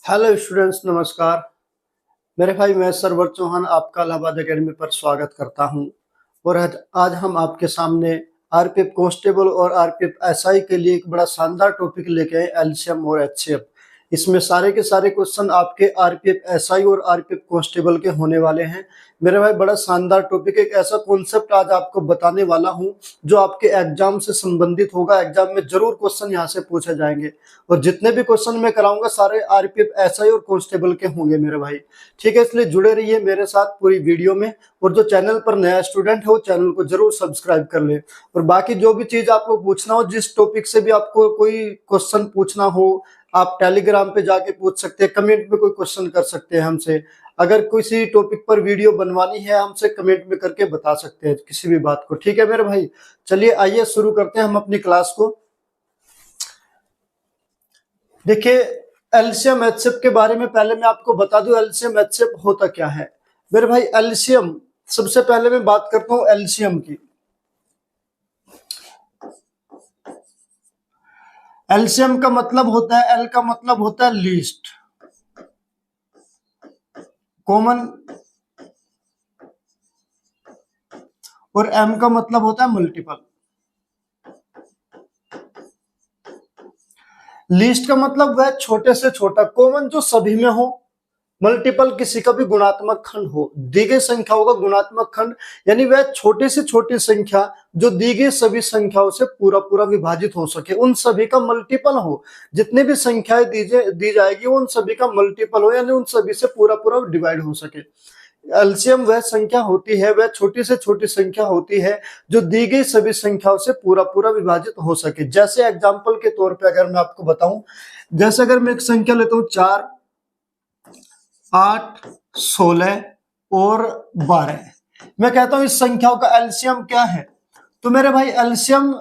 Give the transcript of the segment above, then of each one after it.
Hello students, नमस्कार। मेरे भाई, मैं सरवर चौहान आपका इलाहाबाद एकेडमी पर स्वागत करता हूं। और आज हम आपके सामने आरपीएफ कांस्टेबल और आरपीएफ एसआई के लिए एक बड़ा शानदार टॉपिक लेके आए, एलसीएम और एचसीएफ। इसमें सारे के सारे क्वेश्चन आपके आरपीएफ एसआई और आरपीएफ कांस्टेबल के होने वाले हैं। मेरे भाई, बड़ा शानदार टॉपिक, एक ऐसा कॉन्सेप्ट आज आपको बताने वाला हूं जो आपके एग्जाम से संबंधित होगा। एग्जाम में जरूर क्वेश्चन यहाँ से पूछे जाएंगे और जितने भी क्वेश्चन मैं कराऊंगा सारे आरपीएफ एसआई और कांस्टेबल के होंगे मेरे भाई। ठीक है, इसलिए जुड़े रहिए मेरे साथ पूरी वीडियो में। और जो चैनल पर नया स्टूडेंट है वो चैनल को जरूर सब्सक्राइब कर ले। और बाकी जो भी चीज आपको पूछना हो, जिस टॉपिक से भी आपको कोई क्वेश्चन पूछना हो, आप टेलीग्राम पे जाके पूछ सकते हैं, कमेंट में कोई क्वेश्चन कर सकते हैं हमसे। अगर किसी टॉपिक पर वीडियो बनवानी है हमसे कमेंट में करके बता सकते हैं किसी भी बात को। ठीक है मेरे भाई, चलिए आइए शुरू करते हैं हम अपनी क्लास को। देखिए, एलसीएम एचसीएफ के बारे में पहले मैं आपको बता दूं, एलसीएम एचसीएफ होता क्या है मेरे भाई। एलसीएम, सबसे पहले मैं बात करता हूं एलसीएम की। एलसीएम का मतलब होता है, एल का मतलब होता है लीस्ट कॉमन, और एम का मतलब होता है मल्टीपल। लीस्ट का मतलब वह छोटे से छोटा, कॉमन जो सभी में हो, मल्टीपल किसी का भी गुणात्मक खंड हो। दी गई संख्याओं का गुणात्मक खंड यानी वह छोटी से छोटी संख्या जो दी गई सभी संख्याओं से पूरा पूरा विभाजित हो सके, उन सभी का मल्टीपल हो। जितने भी संख्याएं दी जाएगी उन सभी का मल्टीपल हो, यानी उन सभी से पूरा पूरा डिवाइड हो सके। एलसीएम वह संख्या होती है, वह छोटी से छोटी संख्या होती है जो दी गई सभी संख्याओं से पूरा पूरा विभाजित हो सके। जैसे एग्जाम्पल के तौर पर अगर मैं आपको बताऊं, जैसे अगर मैं एक संख्या लेता हूं 4, 8, 16 और 12, मैं कहता हूं इस संख्याओं का एलसीएम क्या है। तो मेरे भाई, एलसीएम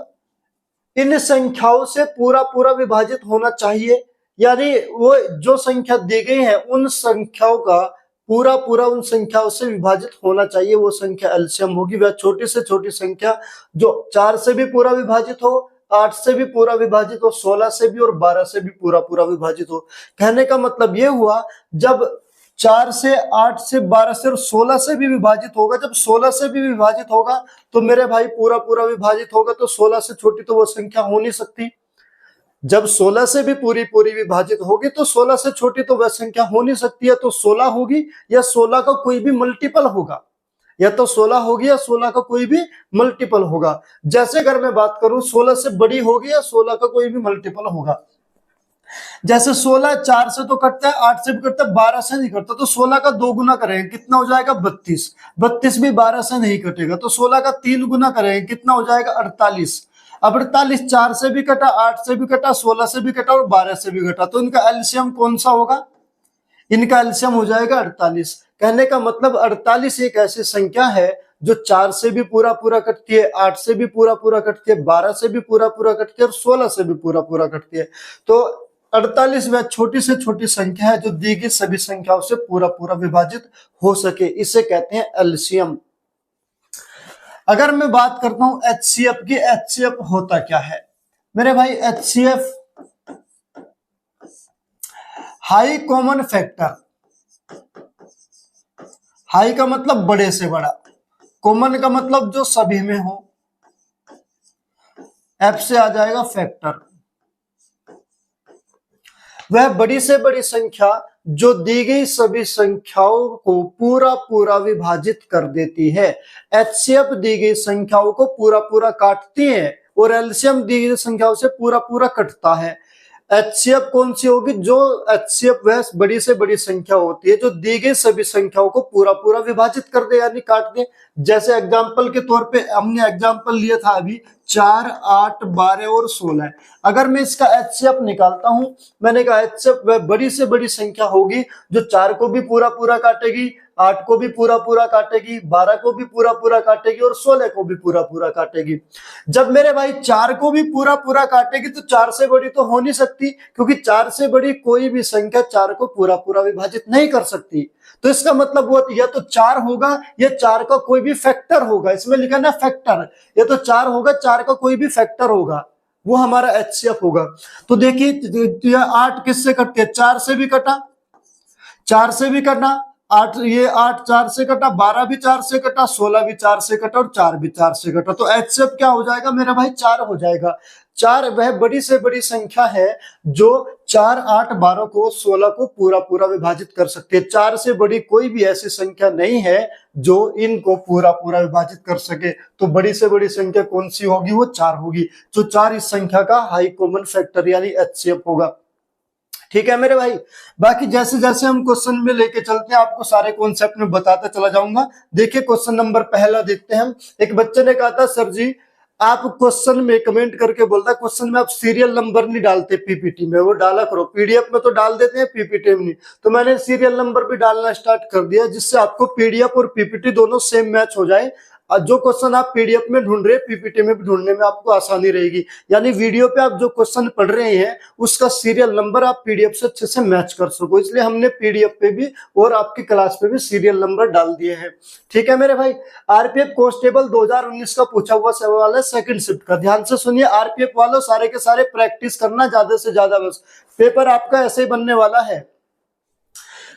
इन संख्याओं से पूरा पूरा विभाजित होना चाहिए, यानी वो जो संख्या दी गई है उन संख्याओं का पूरा पूरा उन संख्याओं से विभाजित होना चाहिए, वो संख्या एलसीएम होगी। वह छोटी से छोटी संख्या जो 4 से भी पूरा विभाजित हो, 8 से भी पूरा विभाजित हो, 16 से भी और 12 से भी पूरा पूरा विभाजित हो। कहने का मतलब ये हुआ, जब 4 से, 8 से, 12 से और 16 से भी विभाजित होगा, जब 16 से भी विभाजित होगा तो मेरे भाई पूरा पूरा विभाजित होगा। तो 16 से छोटी तो वो संख्या हो नहीं सकती। जब 16 से भी पूरी पूरी विभाजित होगी तो 16 से छोटी तो वह संख्या हो नहीं सकती है। तो 16 होगी या 16 का कोई भी मल्टीपल होगा, या तो 16 होगी या 16 का कोई भी मल्टीपल होगा। जैसे अगर मैं बात करूं, 16 से बड़ी होगी या 16 का कोई भी मल्टीपल होगा। जैसे 16 4 से तो कटता है, 8 से भी कटता है, 12 से नहीं कटता। तो 16 का 2 गुना करेंगे कितना हो जाएगा, 32। 32 भी 12 से नहीं कटेगा। तो 16 का 3 गुना करेंगे कितना हो जाएगा, 48। अब 48 4 से भी कटा, 8 से भी कटा, 16 से भी कटा और 12 से भी कटा। तो इनका एलसीएम कौन सा होगा, इनका एलसीएम हो जाएगा 48। कहने का मतलब 48 एक ऐसी संख्या है जो 4 से भी पूरा पूरा कटती है, 8 से भी पूरा पूरा कटती है, 12 से भी पूरा पूरा कटती है और 16 से भी पूरा पूरा कटती है। तो 48 वह छोटी से छोटी संख्या है जो दी गई सभी संख्याओं से पूरा पूरा विभाजित हो सके, इसे कहते हैं एलसीएम। अगर मैं बात करता हूं एचसीएफ की, एचसीएफ होता क्या है मेरे भाई। HCF high common factor, high का मतलब बड़े से बड़ा, कॉमन का मतलब जो सभी में हो, एफ से आ जाएगा फैक्टर। वह बड़ी से बड़ी संख्या जो दी गई सभी संख्याओं को पूरा पूरा विभाजित कर देती है। एचसीएफ दी गई संख्याओं को पूरा पूरा काटती है और एलसीएम दी गई संख्याओं से पूरा पूरा कटता है। एचसीएफ कौन सी होगी, जो एचसीएफ वह बड़ी से बड़ी संख्या होती है जो दी गई सभी संख्याओं को पूरा पूरा विभाजित कर दे, यानी काट दे। जैसे एग्जांपल के तौर पे हमने एग्जांपल लिया था अभी 4, 8, 12 और 16। अगर मैं इसका एचसीएफ निकालता हूं, मैंने कहा एचसीएफ वह बड़ी से बड़ी संख्या होगी जो 4 को भी पूरा पूरा काटेगी, 8 को भी पूरा पूरा काटेगी, 12 को भी पूरा पूरा काटेगी और 16 को भी पूरा पूरा काटेगी। जब मेरे भाई 4 को भी पूरा पूरा काटेगी तो 4 से बड़ी तो हो नहीं सकती, क्योंकि 4 से बड़ी कोई भी संख्या 4 को पूरा पूरा विभाजित नहीं कर सकती। तो इसका मतलब वो या तो 4 होगा या 4 का कोई भी फैक्टर होगा, इसमें लिखा ना फैक्टर, या तो 4 होगा, 4 का कोई भी फैक्टर होगा, वो हमारा एचसीएफ होगा। तो देखिए 8 किससे कटती है, 4 से भी कटा, 4 से भी कटा, 8 ये 8 4 से कटा, 12 भी 4 से कटा, 16 भी 4 से कटा और 4 भी 4 से कटा। तो HCF क्या हो जाएगा मेरा भाई? 4 हो जाएगा। 4 वह बड़ी से बड़ी संख्या है जो 4 8 12 को 16 को पूरा पूरा विभाजित कर सकती है। 4 से बड़ी कोई भी ऐसी संख्या नहीं है जो इनको पूरा पूरा विभाजित कर सके। तो बड़ी से बड़ी संख्या कौन सी होगी? वो 4 होगी। जो 4 इस संख्या का हाई कॉमन फैक्टर यानी HCF होगा। ठीक है मेरे भाई। बाकी जैसे जैसे हम क्वेश्चन में लेके चलते हैं आपको सारे कॉन्सेप्ट में बताता चला जाऊंगा। देखिए क्वेश्चन नंबर पहला देखते हैं हम। एक बच्चे ने कहा था सर जी आप क्वेश्चन में कमेंट करके बोलता है क्वेश्चन में आप सीरियल नंबर नहीं डालते पीपीटी में, वो डाला करो। पीडीएफ में तो डाल देते हैं, पीपीटी में नहीं। तो मैंने सीरियल नंबर भी डालना स्टार्ट कर दिया जिससे आपको पीडीएफ और पीपीटी दोनों सेम मैच हो जाए। जो क्वेश्चन आप पीडीएफ में ढूंढ रहे हैं पीपीटी में भी ढूंढने में आपको आसानी रहेगी। यानी वीडियो पे आप जो क्वेश्चन पढ़ रहे हैं उसका सीरियल नंबर आप पीडीएफ से अच्छे से मैच कर सको, इसलिए हमने पीडीएफ पे भी और आपकी क्लास पे भी सीरियल नंबर डाल दिए हैं। ठीक है मेरे भाई। आरपीएफ कांस्टेबल 2019 का पूछा हुआ सवाल है सेकंड शिफ्ट का। ध्यान से सुनिए आरपीएफ वालों, सारे के सारे प्रैक्टिस करना ज्यादा से ज्यादा, बस पेपर आपका ऐसे ही बनने वाला है।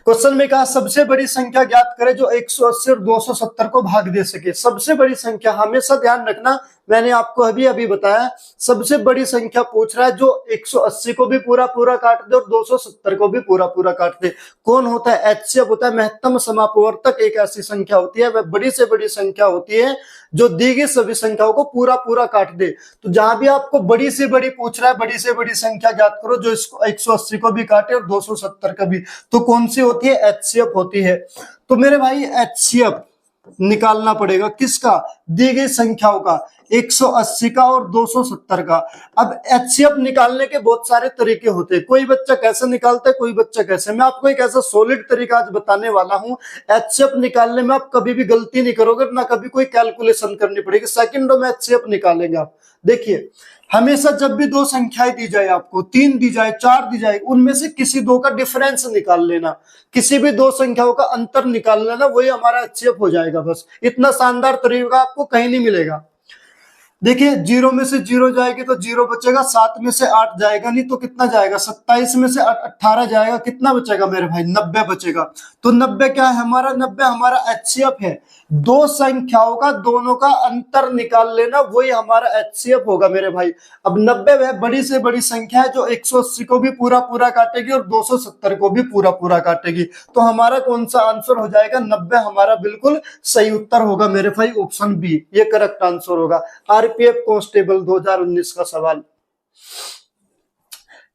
क्वेश्चन में कहा सबसे बड़ी संख्या ज्ञात करें जो 180 और 270 को भाग दे सके। सबसे बड़ी संख्या, हमेशा ध्यान रखना, मैंने आपको अभी अभी बताया सबसे बड़ी संख्या पूछ रहा है जो 180 को भी पूरा पूरा काट दे और 270 को भी पूरा पूरा काट दे। कौन होता है? HCF होता है। महत्तम समापवर्तक एक ऐसी संख्या होती है, वह बड़ी से बड़ी संख्या होती है जो दी गई सभी संख्याओं को पूरा पूरा काट दे। तो जहां भी आपको बड़ी से बड़ी पूछ रहा है, बड़ी से बड़ी संख्या ज्ञात करो जो इसको 180 को भी काटे और 270 का भी, तो कौन सी होती है? HCF होती है। तो मेरे भाई HCF निकालना पड़ेगा किसका? दी गई संख्याओं का, 180 का और 270 का। अब HCF निकालने के बहुत सारे तरीके होते हैं। कोई बच्चा कैसे निकालता है, कोई बच्चा कैसे। मैं आपको एक ऐसा सॉलिड तरीका आज बताने वाला हूं। HCF निकालने में आप कभी भी गलती नहीं करोगे, ना कभी कोई कैलकुलेशन करनी पड़ेगी, सेकंडों में HCF निकालेंगे आप। देखिए हमेशा जब भी दो संख्याएं दी जाए, आपको 3 दी जाए, 4 दी जाए, उनमें से किसी दो का डिफरेंस निकाल लेना, किसी भी दो संख्याओं का अंतर निकाल लेना, वही हमारा HCF हो जाएगा। बस इतना शानदार तरीका आपको कहीं नहीं मिलेगा। देखिए 0 में से 0 जाएगी तो 0 बचेगा, 7 में से 8 जाएगा नहीं तो कितना जाएगा? 27 में से 18 जाएगा, कितना बचेगा मेरे भाई? 90 बचेगा। तो 90 क्या है हमारा? 90 हमारा HCF है। दो संख्याओं का दोनों का अंतर निकाल लेना, वही हमारा HCF होगा मेरे भाई। अब 90 वह बड़ी से बड़ी संख्या है जो 180 को भी पूरा पूरा काटेगी और 270 को भी पूरा पूरा काटेगी। तो हमारा कौन सा आंसर हो जाएगा? 90 हमारा बिल्कुल सही उत्तर होगा मेरे भाई, ऑप्शन बी, ये करेक्ट आंसर होगा। आरपीएफ कांस्टेबल 2019 का सवाल।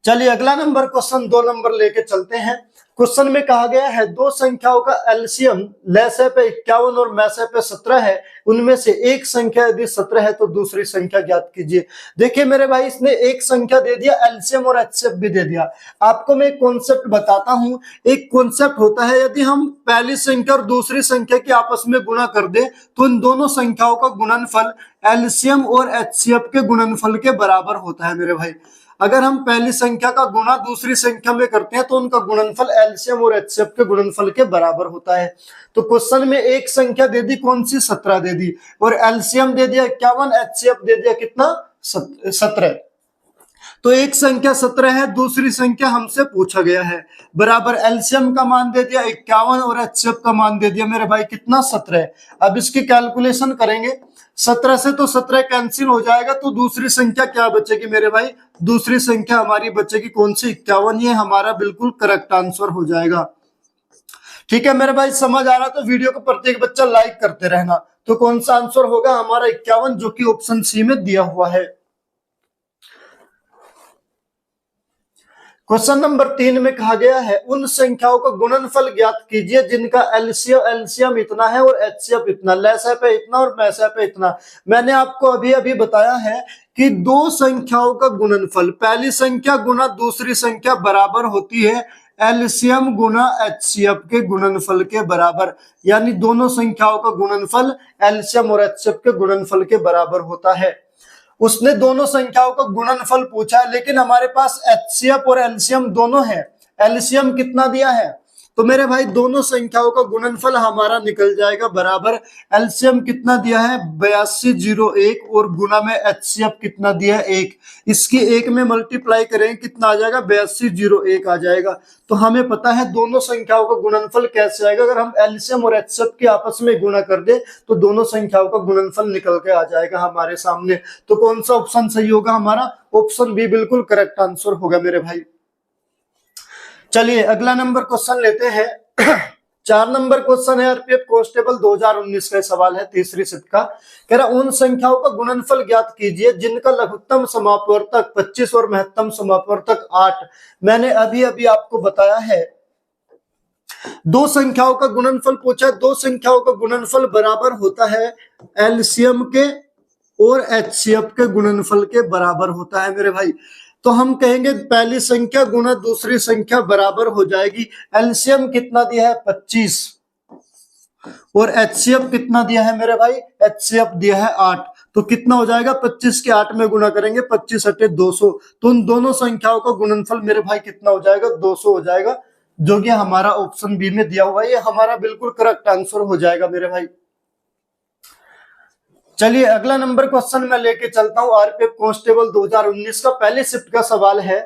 चलिए अगला नंबर क्वेश्चन 2 नंबर लेके चलते हैं। क्वेश्चन में कहा गया है दो संख्याओं का एलसीएम लैसे पे 51 और मैसे पे 17 है, उनमें से एक संख्या यदि 17 है तो दूसरी संख्या ज्ञात कीजिए। देखिए मेरे भाई इसने एक संख्या दे दिया, एलसीएम और एचसीएफ भी दे दिया। आपको मैं एक कॉन्सेप्ट बताता हूं। एक कॉन्सेप्ट होता है यदि हम पहली संख्या और दूसरी संख्या की आपस में गुणा कर दे तो इन दोनों संख्याओं का गुणनफल एलसीएम और एचसीएफ के गुणनफल के बराबर होता है मेरे भाई। अगर हम पहली संख्या का गुणा दूसरी संख्या में करते हैं तो उनका गुणनफल एलसीएम और एचसीएफ के गुणनफल के बराबर होता है। तो क्वेश्चन में एक संख्या दे दी, कौन सी? 17 दे दी, और एलसीएम दे दिया 51, एचसीएफ दे दिया कितना? 17। तो एक संख्या 17 है, दूसरी संख्या हमसे पूछा गया है, बराबर एलसीएम का मान दे दिया 51 और एचसीएफ का मान दे दिया मेरे भाई कितना? 17। अब इसकी कैलकुलेशन करेंगे, 17 से तो 17 कैंसिल हो जाएगा, तो दूसरी संख्या क्या बचेगी मेरे भाई? दूसरी संख्या हमारी बचेगी कौन सी? 51। ये हमारा बिल्कुल करेक्ट आंसर हो जाएगा। ठीक है मेरे भाई, समझ आ रहा तो वीडियो को प्रत्येक बच्चा लाइक करते रहना। तो कौन सा आंसर होगा हमारा? 51, जो कि ऑप्शन सी में दिया हुआ है। क्वेश्चन नंबर 3 में कहा गया है उन संख्याओं का गुणनफल ज्ञात कीजिए जिनका एलसीएम इतना है और एचसीएफ इतना, लैसे पे इतना और मैसे पे इतना। मैंने आपको अभी अभी बताया है कि दो संख्याओं का गुणनफल, पहली संख्या गुना दूसरी संख्या बराबर होती है एलसीएम गुना एचसीएफ के गुणनफल के बराबर। यानी दोनों संख्याओं का गुणनफल एलसीएम और एचसीएफ के गुणनफल के बराबर होता है। उसने दोनों संख्याओं का गुणनफल पूछा है, लेकिन हमारे पास एचसीएफ और एलसीएम दोनों है। एलसीएम कितना दिया है? तो मेरे भाई दोनों संख्याओं का गुणनफल हमारा निकल जाएगा बराबर, एलसीएम कितना दिया है 8201 और गुना में एचसीएफ कितना दिया है 1, इसकी 1 में मल्टीप्लाई करेंगे कितना आ जाएगा 8201 आ जाएगा। तो हमें पता है दोनों संख्याओं का गुणनफल कैसे आएगा, अगर हम एलसीएम और एचसीएफ के आपस में गुणा कर दे तो दोनों संख्याओं का गुणनफल निकल के आ जाएगा हमारे सामने। तो कौन सा ऑप्शन सही होगा हमारा, ऑप्शन बी बिल्कुल करेक्ट आंसर होगा मेरे भाई। चलिए अगला नंबर क्वेश्चन लेते हैं 4 नंबर क्वेश्चन है आरपीएफ कांस्टेबल 2019 का सवाल है, तीसरी शिफ्ट का। कह रहा उन संख्याओं का गुणनफल ज्ञात कीजिए जिनका लघुत्तम समापवर्तक 25 और महत्तम समापवर्तक 8। मैंने अभी अभी आपको बताया है दो संख्याओं का गुणनफल पूछा, दो संख्याओं का गुणनफल बराबर होता है एलसीएम के और एचसीएफ के गुणनफल के बराबर होता है मेरे भाई। तो हम कहेंगे पहली संख्या गुना दूसरी संख्या बराबर हो जाएगी, एलसीएम कितना दिया है 25 और एचसीएफ कितना दिया है मेरे भाई, एचसीएफ दिया है 8। तो कितना हो जाएगा 25 के 8 में गुना करेंगे 25 × 200, तो उन दोनों संख्याओं का गुणनफल मेरे भाई कितना हो जाएगा 200 हो जाएगा, जो कि हमारा ऑप्शन बी में दिया हुआ है, ये हमारा बिल्कुल करेक्ट आंसर हो जाएगा मेरे भाई। चलिए अगला नंबर क्वेश्चन मैं लेके चलता हूं आरपीएफ कांस्टेबल 2019 का पहले शिफ्ट का सवाल है।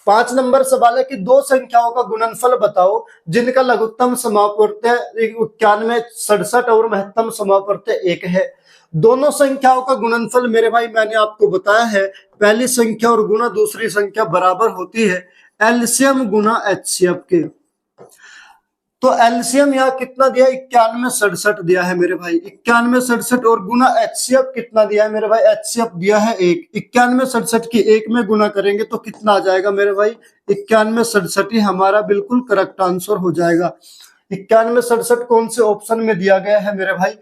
5 नंबर सवाल है कि दो संख्याओं का गुणनफल बताओ जिनका लघुत्तम समापवर्तय 91, 67 और महत्तम समापवर्तय 1 है। दोनों संख्याओं का गुणनफल मेरे भाई मैंने आपको बताया है पहली संख्या और गुना दूसरी संख्या बराबर होती है एलसीएम गुना एचसीएफ के। तो एलसीएम यहाँ कितना दिया है 91, 67 दिया है मेरे भाई, 91, 67 और गुना एचसीएफ कितना दिया है मेरे भाई, एचसीएफ दिया है 1। 91, 67 की 1 में गुना करेंगे तो कितना आ जाएगा मेरे भाई 91, 67 ही हमारा बिल्कुल करेक्ट आंसर हो जाएगा। 91, 67 कौन से ऑप्शन में दिया गया है मेरे भाई,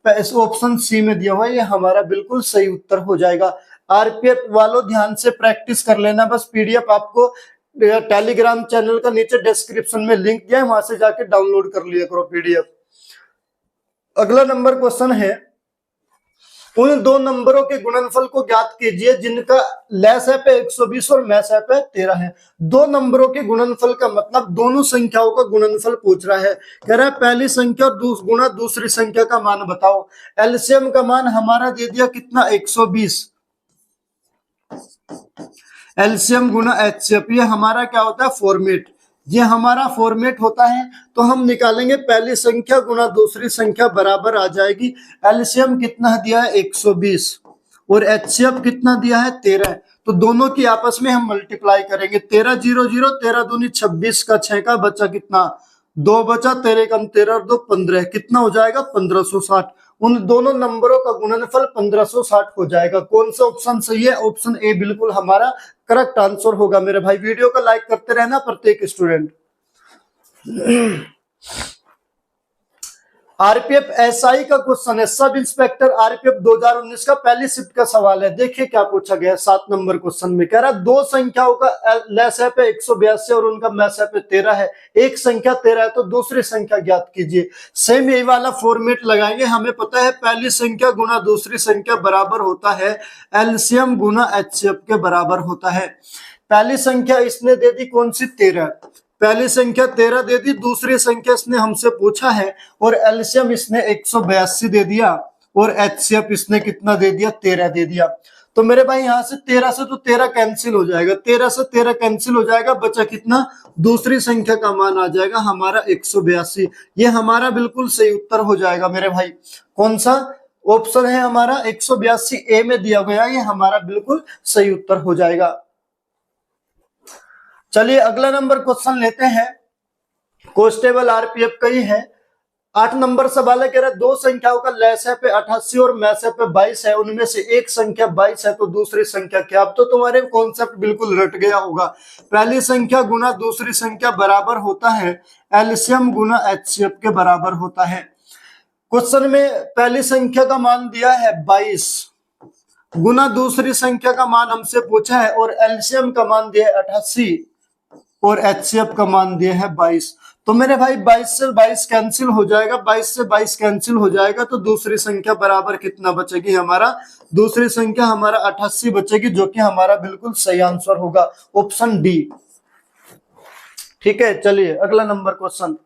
इस ऑप्शन सी में दिया हुआ है, ये हमारा बिल्कुल सही उत्तर हो जाएगा। आरपीएफ वालों ध्यान से प्रैक्टिस कर लेना, बस पीडीएफ आपको टेलीग्राम चैनल का नीचे डिस्क्रिप्शन में लिंक दिया है, वहां से जाके डाउनलोड कर लिया करो पीडीएफ। अगला नंबर क्वेश्चन है उन दो नंबरों के गुणनफल को ज्ञात कीजिए जिनका लैसैप 120 और मैसैप 13 है। दो नंबरों के गुणनफल का मतलब दोनों संख्याओं का गुणनफल पूछ रहा है, कह रहा है पहली संख्या गुना दूसरी संख्या का मान बताओ। एलसीएम का मान हमारा दे दिया कितना 120, एलसीएम गुना एचसीएफ, ये हमारा क्या होता है फॉर्मेट, ये हमारा फॉर्मेट होता है। तो हम निकालेंगे पहली संख्या गुना दूसरी संख्या बराबर आ जाएगी, एलसीएम कितना दिया है 120 और एचसीएफ कितना दिया है 13। तो दोनों की आपस में हम मल्टीप्लाई करेंगे, 13 0 0, 13 दूनी 26 का 6 का बचा कितना 2 बचा, 13 कम 13 और 2 15, कितना हो जाएगा 1560। उन दोनों नंबरों का गुणनफल 1560 हो जाएगा। कौन सा ऑप्शन सही है, ऑप्शन ए बिल्कुल हमारा करेक्ट आंसर होगा मेरे भाई। वीडियो को लाइक करते रहना प्रत्येक स्टूडेंट। आरपीएफ एसआई का क्वेश्चन है, सब इंस्पेक्टर आरपीएफ 2019 का पहली शिफ्ट का सवाल है। देखिए क्या पूछा गया है 7 नंबर क्वेश्चन में, कह रहा दो संख्याओं का लैसैप 182 और उनका मैसैप 13 है, एक संख्या 13 है तो दूसरी संख्या ज्ञात कीजिए। सेम यही वाला फॉर्मेट लगाएंगे, हमें पता है पहली संख्या गुना दूसरी संख्या बराबर होता है एलसीएम गुना एचसीएफ के बराबर होता है। पहली संख्या इसने दे दी कौन सी 13, पहली संख्या 13 दे दी, दूसरी संख्या इसने हमसे पूछा है और एलसीएम इसने 182 दे दिया और एचसीएफ इसने कितना दे दिया 13 दे दिया। तो मेरे भाई यहां से 13 से तो 13 कैंसिल हो जाएगा, 13 से 13 कैंसिल हो जाएगा, बचा कितना दूसरी संख्या का मान आ जाएगा हमारा 182। ये हमारा बिल्कुल सही उत्तर हो जाएगा मेरे भाई। कौन सा ऑप्शन है हमारा 182 ए में दिया गया, ये हमारा बिल्कुल सही उत्तर हो जाएगा। चलिए अगला नंबर क्वेश्चन लेते हैं, कांस्टेबल आरपीएफ का ही है। 8 नंबर सवाल है, कह रहा है दो संख्याओं का लैसैप 88 और मैसैप 22 है, उनमें से एक संख्या 22 है तो दूसरी संख्या क्या। अब तो तुम्हारे कॉन्सेप्ट बिल्कुल रट गया होगा। पहली संख्या गुना दूसरी संख्या बराबर होता है एलसीएम गुना एचसीएफ के बराबर होता है। क्वेश्चन में पहली संख्या का मान दिया है 22 गुना दूसरी संख्या का मान हमसे पूछा है और एलसीएम का मान दिया है 88 और एचसीएफ का मान दिया है 22। तो मेरे भाई 22 से 22 कैंसिल हो जाएगा, 22 से 22 कैंसिल हो जाएगा तो दूसरी संख्या बराबर कितना बचेगी हमारा, दूसरी संख्या हमारा 88 बचेगी, जो कि हमारा बिल्कुल सही आंसर होगा ऑप्शन डी। ठीक है, चलिए अगला नंबर क्वेश्चन।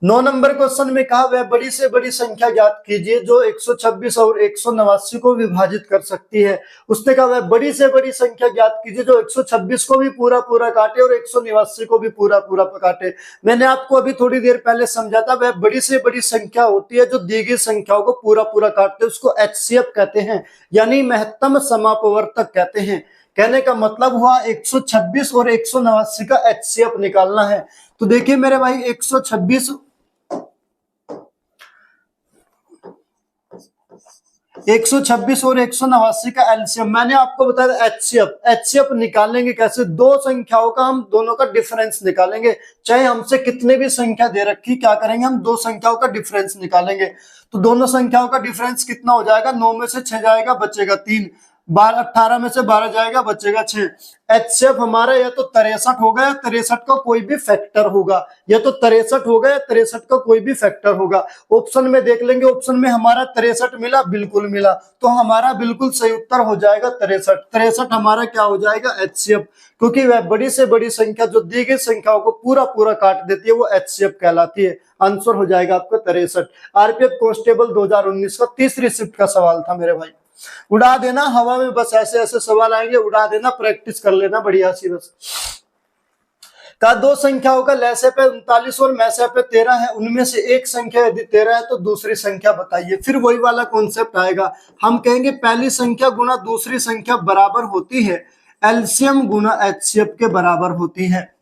9 नंबर क्वेश्चन में कहा वह बड़ी से बड़ी संख्या ज्ञात कीजिए जो 126 और 189 को विभाजित कर सकती है। उसने कहा वह बड़ी से बड़ी संख्या ज्ञात कीजिए जो 126 को भी पूरा पूरा काटे और 189 को भी पूरा पूरा काटे। मैंने आपको अभी थोड़ी देर पहले समझा था वह बड़ी से बड़ी संख्या होती है जो दी गई संख्याओं को पूरा पूरा काटते हैं, उसको एचसीएफ कहते हैं, यानी महत्तम समापवर्तक कहते हैं। कहने का मतलब हुआ 126 और 189 का एचसीएफ निकालना है। तो देखिए मेरे भाई 126 और 189 का एलसीएम, मैंने आपको बताया एचसीएफ निकालेंगे कैसे? दो संख्याओं का हम दोनों का डिफरेंस निकालेंगे, चाहे हमसे कितने भी संख्या दे रखी, क्या करेंगे हम दो संख्याओं का डिफरेंस निकालेंगे। तो दोनों संख्याओं का डिफरेंस कितना हो जाएगा? 9 में से 6 जाएगा बचेगा 3, 18 में से 12 जाएगा बचेगा 6। एचसीएफ हमारा या तो 63 होगा या 63 का कोई भी फैक्टर होगा, या तो 63 होगा या 63 का कोई भी फैक्टर होगा। ऑप्शन में देख लेंगे, ऑप्शन में हमारा 63 मिला, बिल्कुल मिला, तो हमारा बिल्कुल सही उत्तर हो जाएगा 63। 63 हमारा क्या हो जाएगा? एचसीएफ, क्योंकि वह बड़ी से बड़ी संख्या जो दी गई संख्याओं को पूरा पूरा काट देती है वो एचसीएफ कहलाती है। आंसर हो जाएगा आपका 63। आरपीएफ कांस्टेबल 2019 का तीसरी शिफ्ट का सवाल था मेरे भाई। उड़ा देना हवा में, बस ऐसे ऐसे सवाल आएंगे, उड़ा देना, प्रैक्टिस कर लेना बढ़िया सी बस। का दो संख्याओं का लहसे पे 39 और मैसे पे 13 है, उनमें से एक संख्या यदि 13 है तो दूसरी संख्या बताइए। फिर वही वाला कॉन्सेप्ट आएगा, हम कहेंगे पहली संख्या गुना दूसरी संख्या बराबर होती है एलसीएम गुना एचसीएफ के बराबर होती है।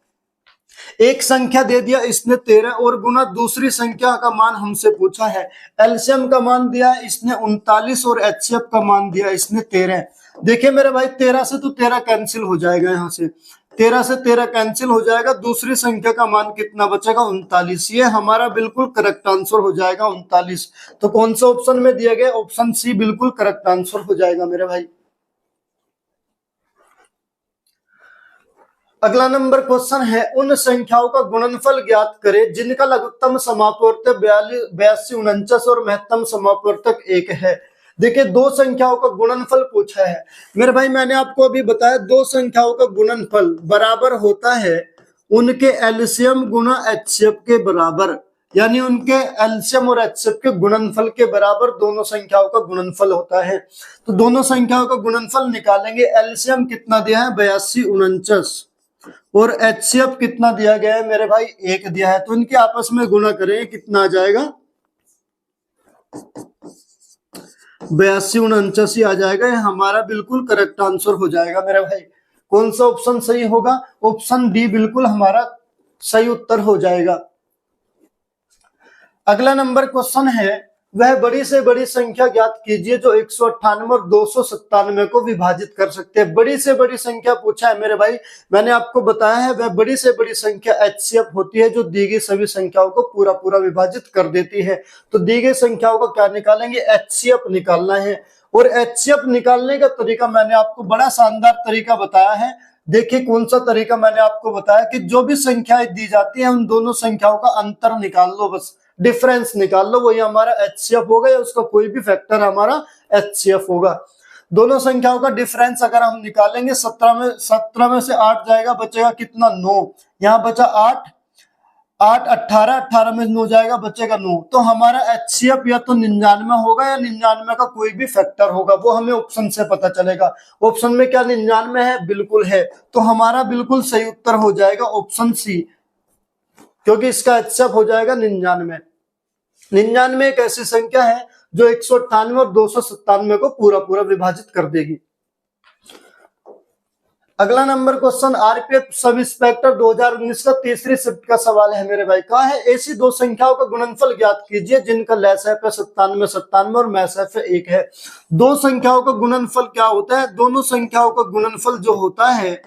एक संख्या दे दिया इसने 13 और गुना दूसरी संख्या का मान हमसे पूछा है, एलसीएम का मान दिया है इसने 39 और एचसीएफ का मान दिया इसने 13। देखिए मेरे भाई 13 से तो 13 कैंसिल हो जाएगा, यहाँ से 13 से 13 कैंसिल हो जाएगा, दूसरी संख्या का मान कितना बचेगा? 39। ये हमारा बिल्कुल करेक्ट आंसर हो जाएगा 39। तो कौन सा ऑप्शन में दिया गया? ऑप्शन सी बिल्कुल करेक्ट आंसर हो जाएगा मेरे भाई। अगला नंबर क्वेश्चन है उन संख्याओं का गुणनफल ज्ञात करें जिनका लघुत्तम समापवर्तक 82, 49 और महत्तम समापवर्तक 1 है। देखिए दो संख्याओं का गुणनफल पूछा है मेरे भाई, मैंने आपको अभी बताया दो संख्याओं का गुणनफल बराबर होता है उनके एलसीएम गुना एचसीएफ के बराबर, यानी उनके एलसीएम और एचसीएफ के गुणनफल के बराबर दोनों संख्याओं का गुणनफल होता है। तो दोनों संख्याओं का गुणनफल निकालेंगे। एलसीएम कितना दिया है? 82, 49 और एचसीएफ कितना दिया गया है मेरे भाई? 1 दिया है। तो इनके आपस में गुणा करें, कितना आ जाएगा? 82, 49 आ जाएगा। ये हमारा बिल्कुल करेक्ट आंसर हो जाएगा मेरे भाई। कौन सा ऑप्शन सही होगा? ऑप्शन डी बिल्कुल हमारा सही उत्तर हो जाएगा। अगला नंबर क्वेश्चन है वह बड़ी से बड़ी संख्या ज्ञात कीजिए जो 198 और 297 को विभाजित कर सकते हैं। बड़ी से बड़ी संख्या पूछा है मेरे भाई, मैंने आपको बताया है वह बड़ी से बड़ी संख्या एचसीएफ होती है जो दी गई सभी संख्याओं को पूरा पूरा विभाजित कर देती है। तो दी गई संख्याओं का क्या निकालेंगे? एचसीएफ निकालना है। और एचसीएफ निकालने का तरीका मैंने आपको बड़ा शानदार तरीका बताया है। देखिए कौन सा तरीका मैंने आपको बताया कि जो भी संख्याएं दी जाती है उन दोनों संख्याओं का अंतर निकाल लो, बस डिफरेंस निकाल लो, वही हमारा एचसीएफ होगा या उसका कोई भी फैक्टर हमारा एचसीएफ होगा। दोनों संख्याओं का डिफरेंस अगर हम निकालेंगे 17 में से 8 जाएगा, बचेगा कितना? 9। यहाँ बचा 8, 18 में 9 जाएगा, बचेगा 9। तो हमारा एचसीएफ या तो 99 होगा या 99 का कोई भी फैक्टर होगा, वो हमें ऑप्शन से पता चलेगा। ऑप्शन में क्या 99 है? बिल्कुल है। तो हमारा बिल्कुल सही उत्तर हो जाएगा ऑप्शन सी, क्योंकि इसका एचसीएफ हो जाएगा 99। 99 एक ऐसी संख्या है जो 198 और 297 को पूरा पूरा विभाजित कर देगी। अगला number question RPF sub inspector 2019 का तीसरी शिफ्ट का सवाल है मेरे भाई। कहा है ऐसी दो संख्याओं का गुणनफल ज्ञात कीजिए जिनका लसाअ 97, 97 और मैसाअ 1 है। दो संख्याओं का गुणनफल क्या होता है? दोनों संख्याओं का गुणनफल जो होता है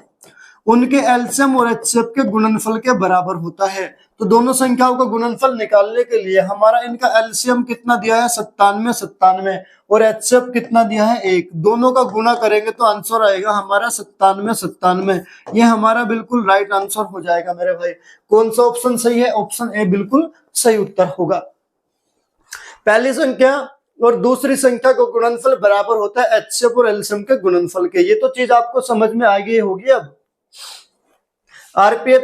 उनके एलसीएम और एचसीएफ के गुणनफल के बराबर होता है। तो दोनों संख्याओं का गुणनफल निकालने के लिए हमारा इनका एलसीएम कितना दिया है? 97, 97 और एचसीएफ कितना दिया है? 1। दोनों का गुणा करेंगे तो आंसर आएगा हमारा 97, 97। ये हमारा बिल्कुल राइट आंसर हो जाएगा मेरे भाई। कौन सा ऑप्शन सही है? ऑप्शन ए बिल्कुल सही उत्तर होगा। पहली संख्या और दूसरी संख्या का गुणनफल बराबर होता है एचसीएफ और एलसीएम के गुणनफल के। ये तो चीज आपको समझ में आ गई होगी। अब आरपीएफ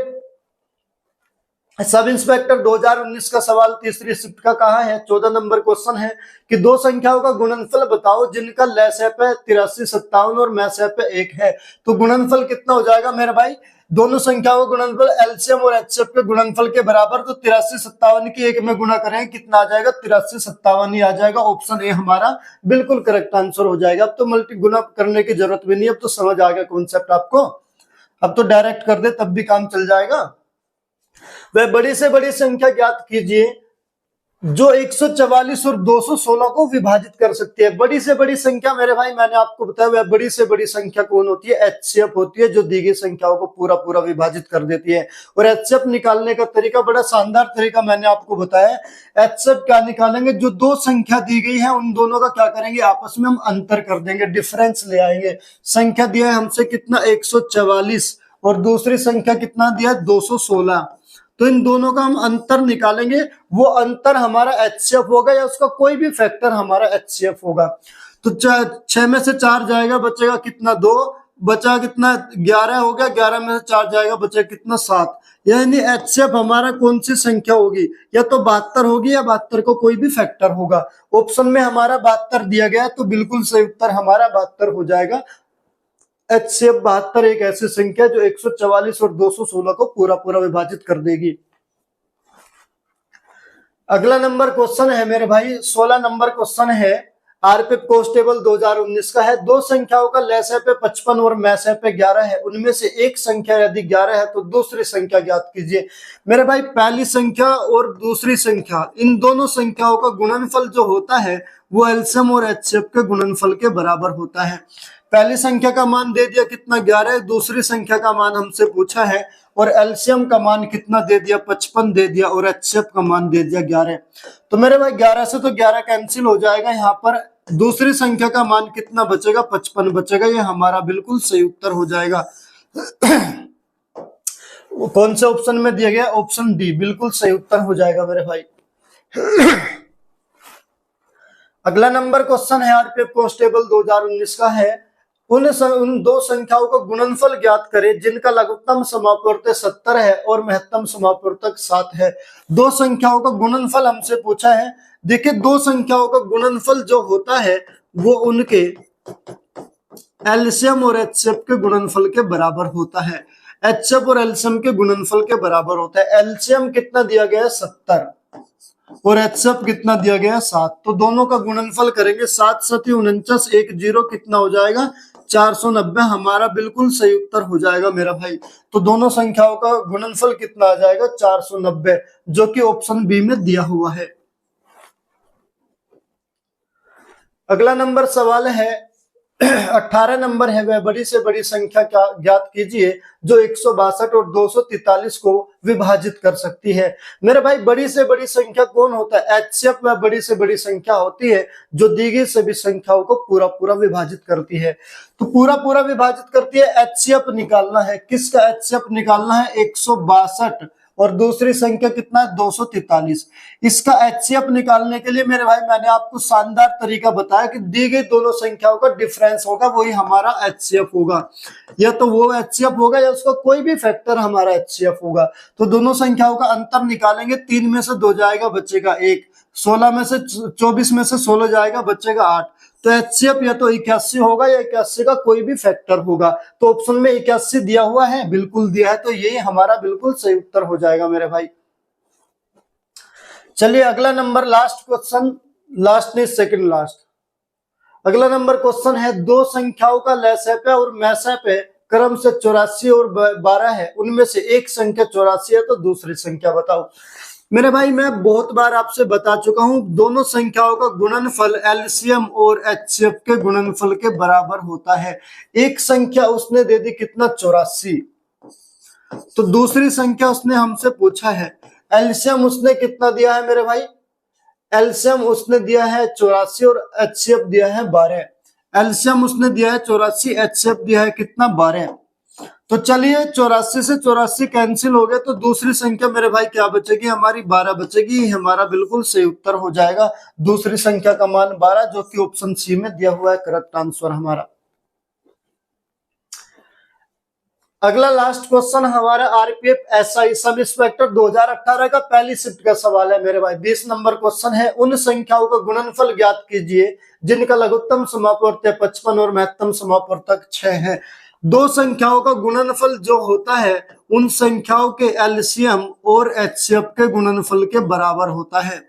सब इंस्पेक्टर 2019 का सवाल तीसरी शिफ्ट का कहा है। 14 नंबर क्वेश्चन है कि दो संख्याओं का गुणनफल बताओ जिनका लसैप 83, 57 और मैसैप 1 है। तो गुणनफल कितना हो जाएगा मेरे भाई, दोनों संख्याओं का गुणनफल एलसीएम और एचसीएफ के गुणनफल के बराबर। तो 83, 57 की एक में गुणा करें कितना आ जाएगा, 83, 57 ही आ जाएगा। ऑप्शन ए हमारा बिल्कुल करेक्ट आंसर हो जाएगा। अब तो मल्टी गुणा करने की जरूरत भी नहीं, अब तो समझ आ गया कॉन्सेप्ट आपको। अब तो डायरेक्ट कर दे तब भी काम चल जाएगा। वह बड़ी से बड़ी संख्या ज्ञात कीजिए जो 144 और 216 को विभाजित कर सकती है। बड़ी से बड़ी संख्या मेरे भाई मैंने आपको बताया वह बड़ी से बड़ी संख्या कौन होती है, एचसीएफ होती है, जो दी गई संख्याओं को पूरा पूरा विभाजित कर देती है। और एचसीएफ निकालने का तरीका बड़ा शानदार तरीका मैंने आपको बताया। एचसीएफ क्या निकालेंगे, जो दो संख्या दी गई है उन दोनों का क्या करेंगे, आपस में हम अंतर कर देंगे, डिफरेंस ले आएंगे। संख्या दिया है हमसे कितना 144 और दूसरी संख्या कितना दिया है 216, तो इन दोनों का हम अंतर निकालेंगे। वो अंतर हमारा एचसीएफ होगा या उसका कोई भी फैक्टर हमारा एचसीएफ होगा। तो 6 में से 4 जाएगा, बचेगा कितना 2, बचा कितना 11 हो गया, 11 में से 4 जाएगा, बचेगा कितना 7। यानी एचसीएफ हमारा कौन सी संख्या होगी, या तो 72 होगी या 72 को कोई भी फैक्टर होगा। ऑप्शन में हमारा 72 दिया गया, तो बिल्कुल सही उत्तर हमारा 72 हो जाएगा। एचसीएफ 72 एक ऐसी संख्या जो 144 और 216 को पूरा पूरा विभाजित कर देगी। अगला नंबर क्वेश्चन है मेरे भाई 16 नंबर क्वेश्चन है, आरपीएफ कांस्टेबल 2019 का है। दो संख्याओं का लसैप 55 और मैसैप 11 है, उनमें से एक संख्या यदि 11 है तो दूसरी संख्या ज्ञात कीजिए। मेरे भाई पहली संख्या और दूसरी संख्या, इन दोनों संख्याओं का गुणनफल जो होता है वो एलसीएम और एचसीएफ के गुणनफल के बराबर होता है। पहली संख्या का मान दे दिया कितना 11, दूसरी संख्या का मान हमसे पूछा है और एलसीएम का मान कितना दे दिया 55 दे दिया और एचसीएफ का मान दे दिया 11। तो मेरे भाई 11 से तो 11 कैंसिल हो जाएगा, यहाँ पर दूसरी संख्या का मान कितना बचेगा 55 बचेगा, ये हमारा बिल्कुल सही उत्तर हो जाएगा। कौन से ऑप्शन में दिया गया, ऑप्शन डी बिल्कुल सही उत्तर हो जाएगा मेरे भाई। अगला नंबर क्वेश्चन है आरपीएफ कांस्टेबल 2019 का है, उन दो संख्याओं का गुणनफल ज्ञात करें जिनका लघुत्तम समापवर्तक 70 है और महत्तम समापवर्तक 7 है। दो संख्याओं का गुणनफल हमसे पूछा है। देखिए दो संख्याओं का गुणनफल जो होता है वो उनके एलसीएम और एचसीएफ के गुणनफल के बराबर होता है। एचसीएफ और एलसीएम के गुणनफल के बराबर होता है। एलसीएम कितना दिया गया है 70 और एचसीएफ कितना दिया गया है 7, तो दोनों का गुणनफल करेंगे 7 7 49 1 0 कितना हो जाएगा 490, हमारा बिल्कुल सही उत्तर हो जाएगा मेरा भाई। तो दोनों संख्याओं का गुणनफल कितना आ जाएगा 490, जो कि ऑप्शन बी में दिया हुआ है। अगला नंबर सवाल है 18 नंबर है, वह बड़ी से बड़ी संख्या क्या ज्ञात कीजिए जो 162 और 243 को विभाजित कर सकती है। मेरे भाई बड़ी से बड़ी संख्या कौन होता है, एचसीएफ वह बड़ी से बड़ी संख्या होती है जो दी गई सभी संख्याओं को पूरा पूरा विभाजित करती है। तो पूरा पूरा विभाजित करती है, एचसीएफ निकालना है। किसका एचसीएफ निकालना है 162 और दूसरी संख्या कितना है 243। इसका एचसीएफ निकालने के लिए मेरे भाई मैंने आपको शानदार तरीका बताया कि दी गई दोनों संख्याओं का डिफरेंस होगा वही हमारा एचसीएफ होगा, या तो वो एचसीएफ होगा या उसका कोई भी फैक्टर हमारा एचसीएफ होगा। तो दोनों संख्याओं का अंतर निकालेंगे, 3 में से 2 जाएगा बचेगा 1, 16 में से 24 में से 16 जाएगा बचेगा 8। तो एचसीएफ या तो 81 होगा या 81 का कोई भी फैक्टर होगा। तो ऑप्शन में 81 दिया हुआ है, बिल्कुल दिया है, तो ये हमारा बिल्कुल सही उत्तर हो जाएगा मेरे भाई। चलिए अगला नंबर लास्ट क्वेश्चन, लास्ट नहीं सेकंड लास्ट। अगला नंबर क्वेश्चन है दो संख्याओं का लसैप और मैसैप क्रम से 84 और 12 है, उनमें से एक संख्या 84 है तो दूसरी संख्या बताओ। मेरे भाई मैं बहुत बार आपसे बता चुका हूं दोनों संख्याओं का गुणनफल एलसीएम और एचसीएफ के गुणनफल के बराबर होता है। एक संख्या उसने दे दी कितना 84, तो दूसरी संख्या उसने हमसे पूछा है एलसीएम उसने कितना दिया है मेरे भाई, एलसीएम उसने दिया है 84 और एचसीएफ दिया है 12। एलसीएम उसने दिया है 84, एचसीएफ दिया है कितना 12। तो चलिए 84 से 84 कैंसिल हो गए, तो दूसरी संख्या मेरे भाई क्या बचेगी हमारी 12 बचेगी, हमारा बिल्कुल सही उत्तर हो जाएगा। दूसरी संख्या का मान 12 जो कि ऑप्शन सी में दिया हुआ है, करेक्ट आंसर हमारा। अगला लास्ट क्वेश्चन हमारा आरपीएफ एसआई सब इंस्पेक्टर 2018 का पहली शिफ्ट का सवाल है मेरे भाई। 20 नंबर क्वेश्चन है, उन संख्याओं का गुणनफल ज्ञात कीजिए जिनका लघुत्तम समापवर्तक 55 और महत्तम समापवर्तक 6 है। दो संख्याओं का गुणनफल जो होता है उन संख्याओं के एलसीएम और एचसीएफ के गुणनफल के बराबर होता है।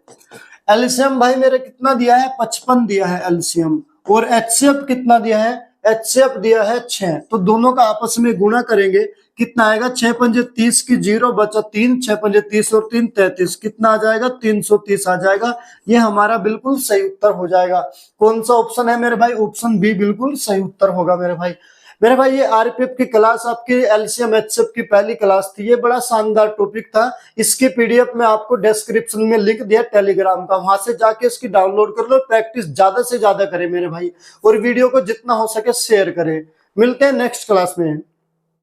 एलसीएम भाई मेरे कितना दिया है, 55 दिया है एलसीएम, और एचसीएफ कितना दिया है, एचसीएफ दिया है 6। तो दोनों का आपस में गुणा करेंगे, कितना आएगा, 6 पंजे 30 की 0 बचा 3, 6 पंजे 30 और 3 33, कितना आ जाएगा, 330 आ जाएगा। ये हमारा बिल्कुल सही उत्तर हो जाएगा। कौन सा ऑप्शन है मेरे भाई, ऑप्शन बी बिल्कुल सही उत्तर होगा मेरे भाई। मेरे भाई ये आरपीएफ की क्लास आपकी एलसीएम एचसीएफ की पहली क्लास थी। ये बड़ा शानदार टॉपिक था। इसकी पीडीएफ में आपको डिस्क्रिप्शन में लिंक दिया टेलीग्राम का, वहां से जाके इसकी डाउनलोड कर लो। प्रैक्टिस ज्यादा से ज्यादा करें मेरे भाई, और वीडियो को जितना हो सके शेयर करें। मिलते हैं नेक्स्ट क्लास में।